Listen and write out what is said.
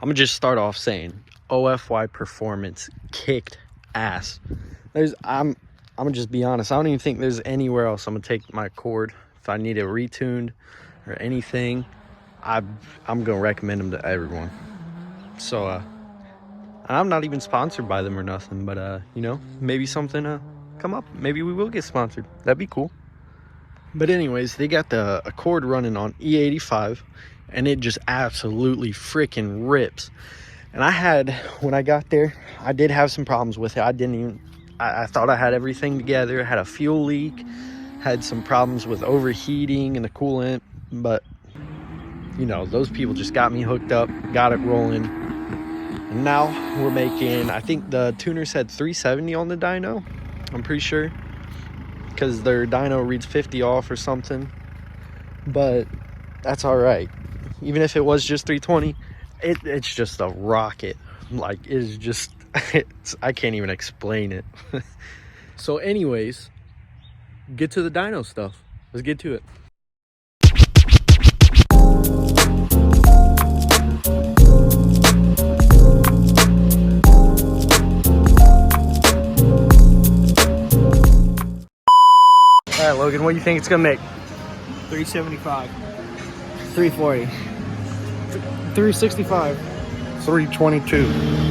I'm gonna just start off saying OFY Performance kicked ass. I'm gonna just be honest. I don't even think there's anywhere else I'm gonna take my cord if I need it retuned or anything. I'm gonna recommend them to everyone. So I'm not even sponsored by them or nothing, but you know, maybe something come up. Maybe we will get sponsored. That'd be cool. But anyways, they got a cord running on E85, and it just absolutely freaking rips. And when I got there, I did have some problems with it. I thought I had everything together. I had a fuel leak, had some problems with overheating and the coolant, but you know, those people just got me hooked up, got it rolling. And now we're making, I think the tuner said 370 on the dyno, I'm pretty sure, because their dyno reads 50 off or something, but that's all right. Even if it was just 320, it's just a rocket. Like, it's just I can't even explain it. So anyways, get to the dyno stuff. Let's get to it. All right, Logan, what do you think it's gonna make? 375, 340, 365, 322.